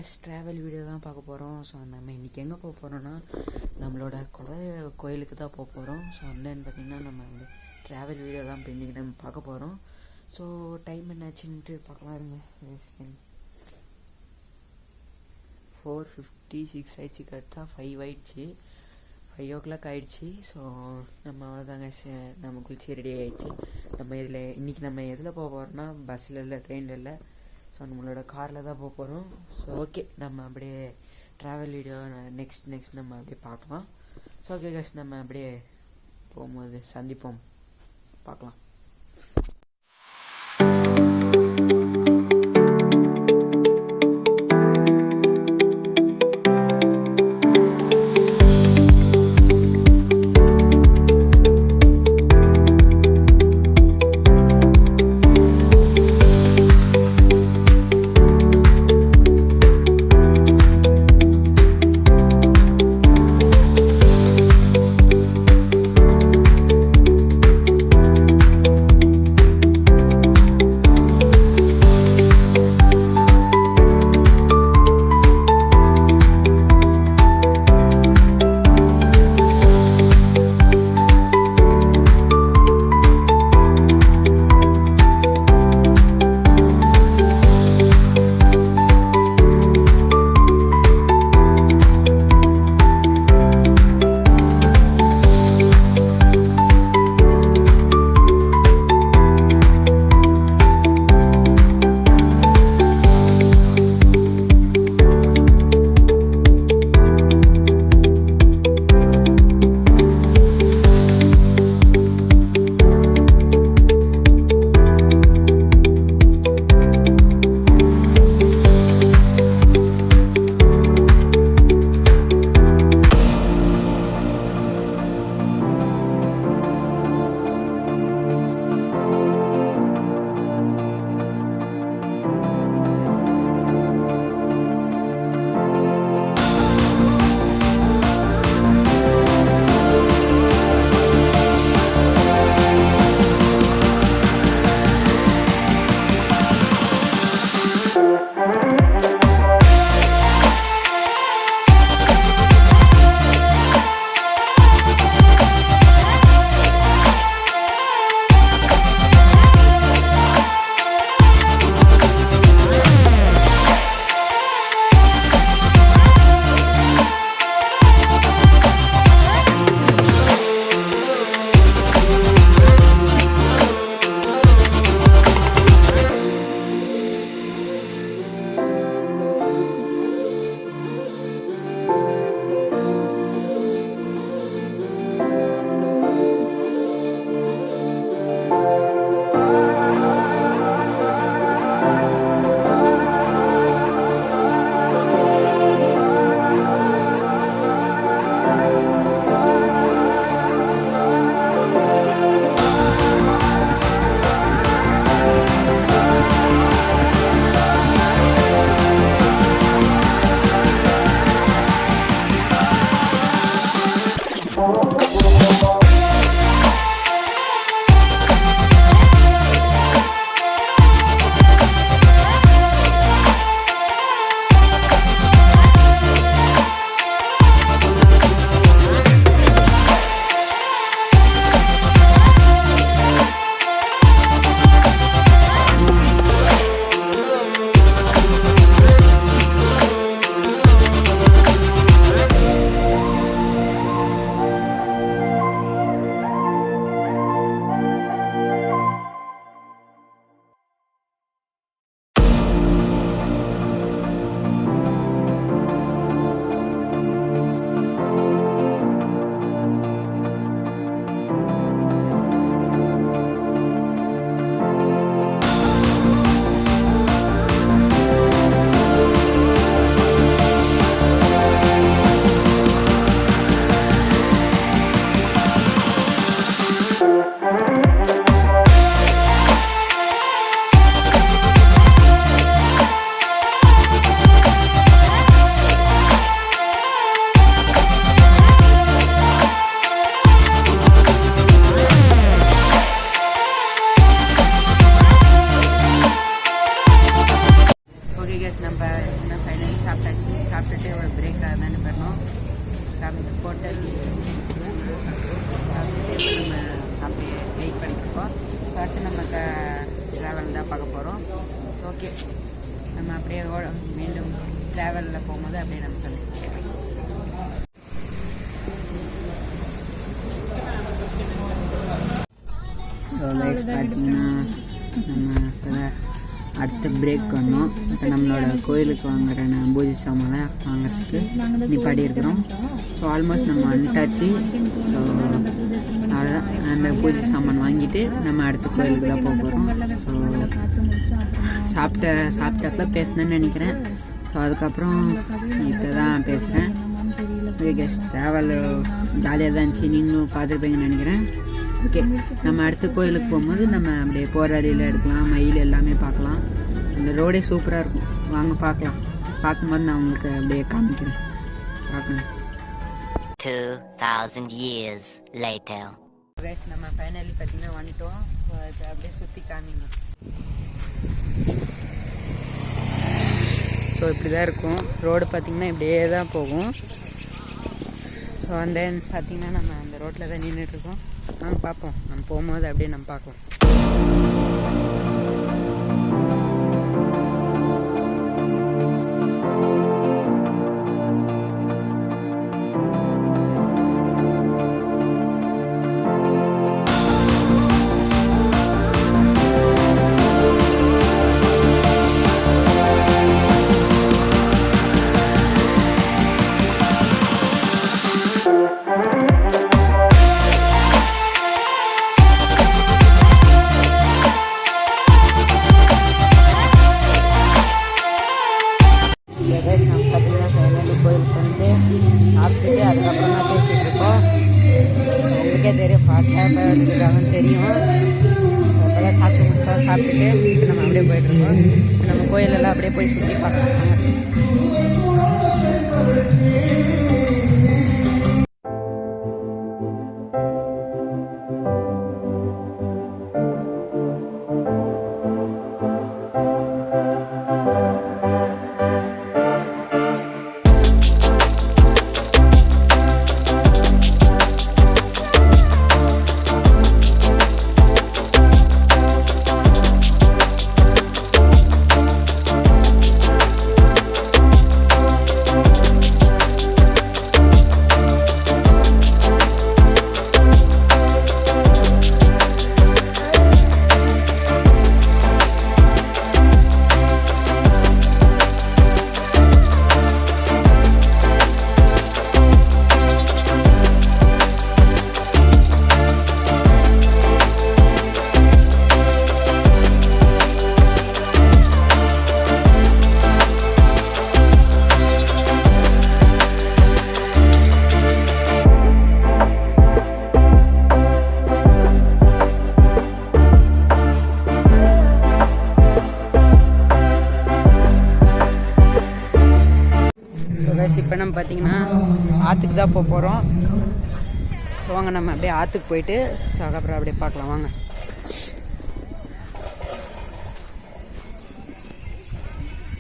Case travel video தான் பார்க்க போகிறோம். ஸோ நம்ம இன்றைக்கி எங்கே போக போகிறோன்னா நம்மளோட கோயிலுக்கு தான் போக போகிறோம். ஸோ அந்தன்னு பார்த்திங்கன்னா நம்ம வந்து ட்ராவல் வீடியோ தான் இப்போ இன்றைக்கி நம்ம பார்க்க போகிறோம். ஸோ டைம் என்னாச்சுன்ட்டு பார்க்கலாம் இருங்க. 4:56 ஆயிடுச்சு. கரெக்டாக 5 ஆயிடுச்சு. 5 o'clock ஆகிடுச்சி. ஸோ நம்ம அவ்வளோதாங்க, நம்ம குளிச்சு ரெடி ஆகிடுச்சு. நம்ம இதில் இன்றைக்கி நம்ம எதில் போக போகிறோம்னா பஸ்ஸில் இல்லை, ட்ரெயினில் இல்லை, ஸோ நம்மளோட காரில் தான் போக போகிறோம். ஸோ ஓகே, நம்ம அப்படியே ட்ராவல் வீடியோ நெக்ஸ்ட் நம்ம அப்படியே பார்க்கலாம். ஸோ ஓகே கேஸ், நம்ம அப்படியே போகும்போது சந்திப்போம், பார்க்கலாம். நம்ம அப்படியே மீண்டும் ட்ராவலில் போகும்போது அப்படியே நம்ம சந்திப்போம். ஸோ கைஸ் பார்த்தீங்கன்னா நம்ம இப்போ தான் அடுத்த பிரேக் பண்ணோம். இப்போ நம்மளோட கோயிலுக்கு வாங்குற பூஜை சாமான்லாம் வாங்குறதுக்கு நிப்பாடி இருக்கிறோம். ஸோ ஆல்மோஸ்ட் நம்ம வந்துட்டாச்சு. ஸோ அவ்வளோதான், அந்த பூஜை சாமான் வாங்கிட்டு நம்ம அடுத்த கோயிலுக்கு தான் போக போகிறோம். ஸோ சாப்பிட்டப்ப பேசினேன்னு நினைக்கிறேன். ஸோ அதுக்கப்புறம் இப்போ தான் பேசுகிறேன். ஓகே கேஸ், ட்ராவல் ஜாலியாக தான் இருந்துச்சு, நீங்களும் பார்த்துருப்பீங்கன்னு நினைக்கிறேன். ஓகே, நம்ம அடுத்த கோயிலுக்கு போகும்போது நம்ம அப்படியே போகிற வழியில் எடுக்கலாம், மயில் எல்லாமே பார்க்கலாம். இந்த ரோடே சூப்பராக இருக்கும், வாங்க பார்க்கலாம். பார்க்கும்போது நான் உங்களுக்கு அப்படியே காமிக்கிறேன், பார்க்கணும். 2000 years later. கைஸ், நம்ம ஃபைனலி பார்த்தீங்கன்னா வந்துட்டோம். ஸோ இப்போ அப்படியே சுற்றி காமிங்க. ஸோ இப்படி தான் இருக்கும் ரோடு, பார்த்திங்கன்னா இப்படியே தான் போகும். ஸோ அந்த பார்த்திங்கன்னா நம்ம அந்த ரோட்டில் தான் நின்றுட்டுருக்கோம். நாங்கள் பார்ப்போம், நம்ம போகும்போது அப்படியே நம்ம பார்க்கலாம். சாப்பிட்டுட்டு அதுக்கப்புறம் தான் பேசிகிட்டு இருக்கோம். உங்களுக்கே தெரியும், பாட்டாக எடுத்துக்கிறாங்கன்னு தெரியும். அப்போதான் சாப்பிட்டு முடிச்சா சாப்பிட்டுட்டு இப்போ நம்ம அப்படியே போயிட்டுருக்கோம். இப்போ நம்ம கோயிலெல்லாம் அப்படியே போய் சுற்றி பார்க்கலாம். இப்போ நம்ம பார்த்திங்கன்னா ஆற்றுக்கு தான் போக போகிறோம். ஸோ வாங்க நம்ம அப்படியே ஆற்றுக்கு போயிட்டு ஸோ அதுக்கப்புறம் அப்படியே பார்க்கலாம் வாங்க.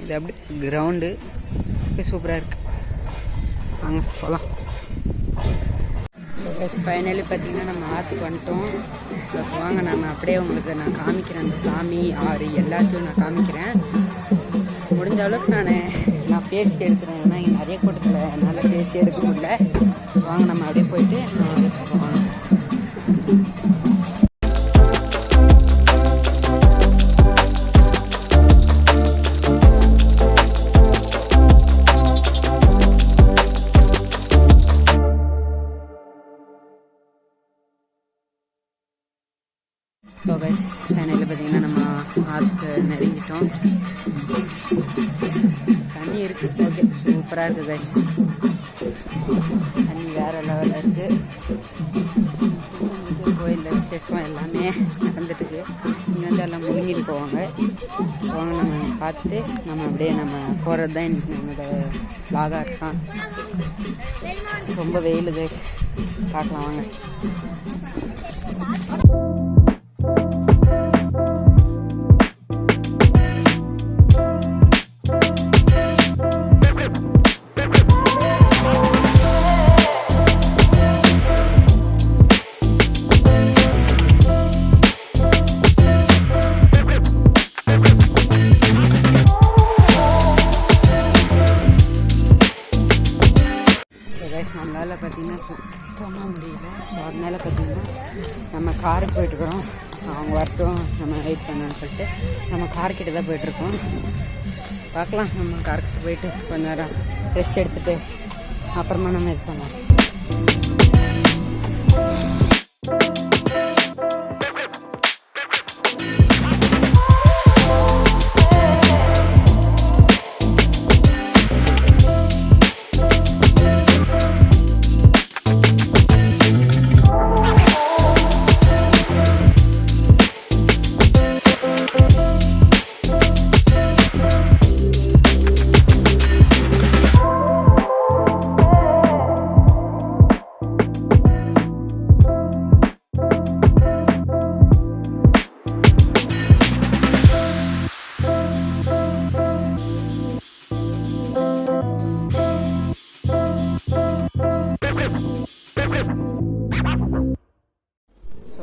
இது அப்படியே கிரவுண்டு சூப்பராக இருக்குது, வாங்க போகலாம். ஸோ ஃபைனலி பார்த்திங்கன்னா நம்ம ஆற்றுக்கு வந்துட்டோம். ஸோ வாங்க நம்ம அப்படியே உங்களுக்கு நான் காமிக்கிறேன், அந்த சாமி ஆறு எல்லாத்தையும் நான் காமிக்கிறேன். முடிஞ்ச அளவுக்கு நான் பேசி எடுக்கிறேன், ஏன்னா இங்கே நிறைய கூட்டத்தில் என்னால் பேசி எடுக்க முடியல. வாங்க நம்ம அப்படியே போயிட்டு வாங்க. ஸோ கைஸ், ஃபைனலில் பார்த்திங்கன்னா நம்ம ஆற்றுக்கு நெருங்கிட்டோம். தண்ணி இருக்குது, ஓகே சூப்பராக இருக்குது கைஸ், தண்ணி வேறு லெவலில் இருக்குது. கோயிலில் விசேஷம் எல்லாமே நடந்துட்டுருக்கு. இங்கே வந்து எல்லாம் முழுங்கிட்டு போவாங்க. வாங்க நம்ம பார்த்துட்டு நம்ம அப்படியே நம்ம போகிறது தான் இன்றைக்கி நம்மளோட வ்ளாகாக இருக்கான். ரொம்ப வெயில் கைஸ், பார்க்கலாம் வாங்க. கைஸ் நம்மளால் பார்த்திங்கன்னா சுத்தமாக முடியல. ஸோ அதனால பார்த்திங்கன்னா நம்ம காருக்கு போயிட்டுருக்குறோம். அவங்க வரட்டும் நம்ம வெயிட் பண்ணணும்னு சொல்லிட்டு நம்ம கார்கிட்ட தான் போயிட்டுருக்கோம். பார்க்கலாம், நம்ம கார்கிட்ட போயிட்டு கொஞ்ச நேரம் ரெஸ்ட் எடுத்துகிட்டு அப்புறமா நம்ம இது பண்ணலாம்.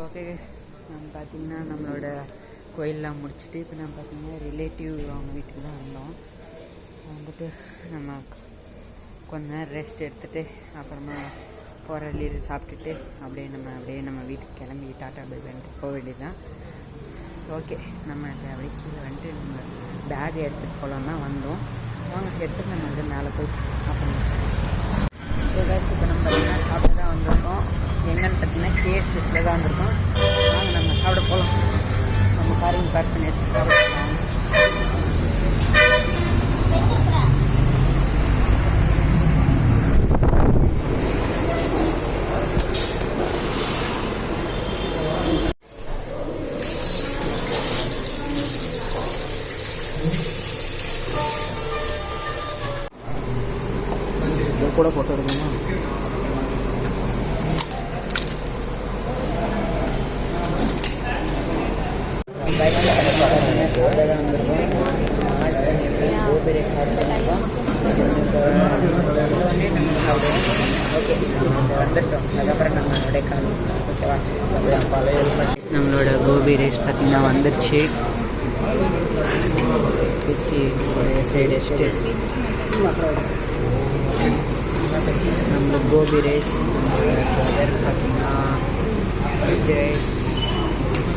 ஓகே கைஸ், நம்ம பார்த்திங்கன்னா நம்மளோட கோயிலெலாம் முடிச்சுட்டு இப்போ நம்ம பார்த்திங்கன்னா ரிலேட்டிவ் அவங்க வீட்டுக்கு தான் வந்தோம். ஸோ வந்துட்டு நம்ம கொஞ்ச நேரம் ரெஸ்ட் எடுத்துகிட்டு அப்புறமா போகிற வழியில் சாப்பிட்டுட்டு அப்படியே நம்ம வீட்டுக்கு கிளம்பி டாட்டா பை பண்ணிட்டு போக வேண்டியது தான். ஸோ ஓகே, நம்ம அப்படியே கீழே வந்துட்டு நம்ம பேக் எடுத்துகிட்டு போகலான்னு தான் வந்தோம். வாங்க எடுத்துகிட்டு நம்ம வந்து மேலே போயிட்டு சாப்பிடணும். ஸோ கைஸ், இப்போ நம்ம பார்த்திங்கன்னா சாப்பிட்டு தான் வந்திருக்கோம். எங்கன்னு பார்த்தீங்கன்னா KSPSல தான் வந்திருக்கோம். வாங்க நம்ம சாப்பிட போகலாம். நம்ம காரையும் பேக் பண்ணி எடுத்து சாப்பிட போகலாம். கூட ஃபோட்டோ எடுக்கணுமா? நம்மளோட கோபி ரைஸ் பார்த்திங்கன்னா வந்துடுச்சு. சைடு வச்சுட்டு நம்ம கோபி ரைஸ், நம்மளோட பார்த்திங்கன்னா வெஜ் ரைஸ்,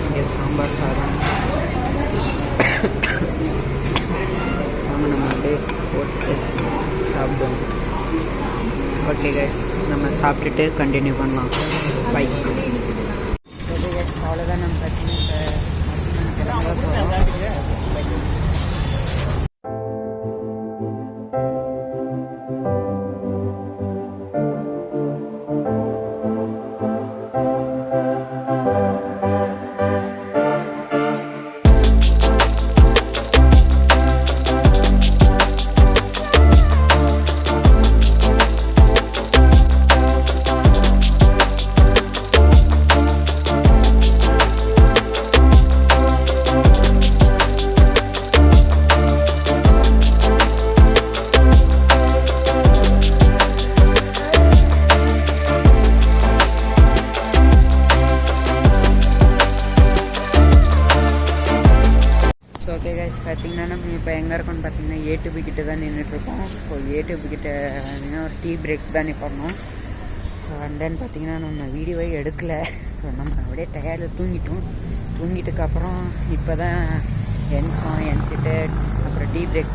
இங்கே சாம்பார் சாதம் நம்ம அப்படியே போட்டு சாப்பிடுவோம். ஓகே கைஸ், நம்ம சாப்பிட்டுட்டு கண்டினியூ பண்ணலாம். பை. ஓகே கைஸ், அவ்வளோதான். நம்ம பார்த்தீங்கன்னா பார்த்திங்கன்னா நம்ம இப்போ எங்கே இருக்கோன்னு பார்த்தீங்கன்னா A2B கிட்ட தான் நின்றுட்டுருக்கோம். ஸோ A2B கிட்ட ஒரு டீ பிரேக் தான் நிற்போம். ஸோ அண்ட் தென் பார்த்திங்கன்னா நம்ம வீடியோவே எடுக்கலை. ஸோ நம்ம அப்படியே டயர்டில் தூங்கிட்டுக்கப்புறம் இப்போ தான் எந்திச்சிட்டு அப்புறம் டீ பிரேக்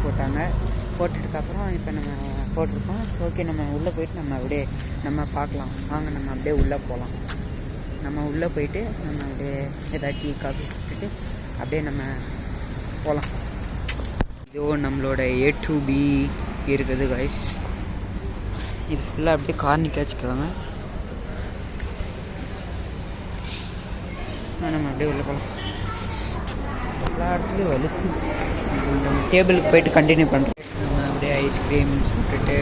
போட்டுட்டுக்கப்புறம் இப்போ நம்ம போட்டிருக்கோம். ஸோ ஓகே, நம்ம உள்ளே போயிட்டு நம்ம பார்க்கலாம். வாங்க நம்ம அப்படியே உள்ளே போகலாம். நம்ம உள்ளே போயிட்டு நம்ம அப்படியே ஏதாவது டீ காஃபி சாப்பிட்டுட்டு அப்படியே நம்ம போகலாம். இதோ நம்மளோட A2B இருக்குது கைஸ். இது ஃபுல்லாக அப்படியே கார் நிற்க வச்சுக்கிறாங்க. நம்ம அப்படியே உள்ளே போகலாம். எல்லா இடத்துலையும் வலுக்கு டேபிளுக்கு போயிட்டு கண்டினியூ பண்ணுறோம். நம்ம அப்படியே ஐஸ்கிரீம் சாப்பிட்டுட்டு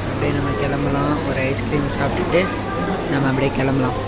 அப்படியே நம்ம கிளம்பலாம். ஒரு ஐஸ்கிரீம் சாப்பிட்டுட்டு நம்ம அப்படியே கிளம்பலாம்.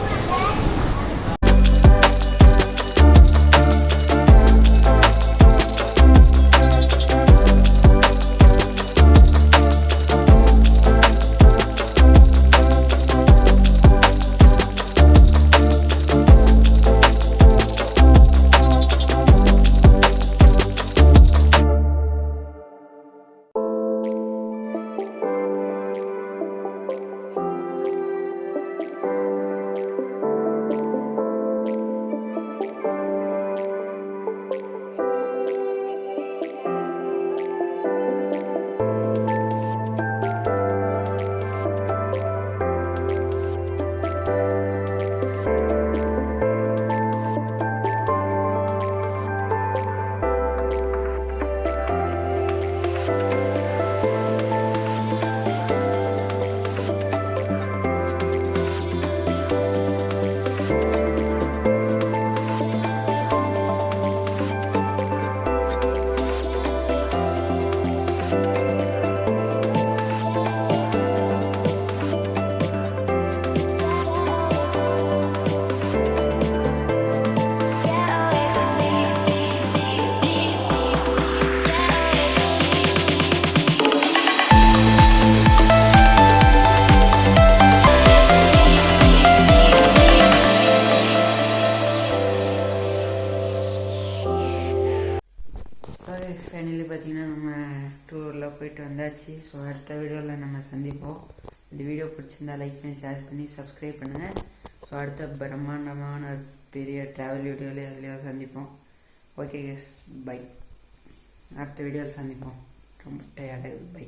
போயிட்டு வந்தாச்சு. ஸோ அடுத்த வீடியோவில் நம்ம சந்திப்போம். இந்த வீடியோ பிடிச்சிருந்தா லைக் பண்ணி ஷேர் பண்ணி சப்ஸ்கிரைப் பண்ணுங்கள். ஸோ அடுத்த பிரம்மாண்டமான பெரிய ட்ராவல் வீடியோவில் எதுலையோ சந்திப்போம். Okay guys, bye. அடுத்த வீடியோவில் சந்திப்போம். ரொம்ப டயர்டாகுது. பை.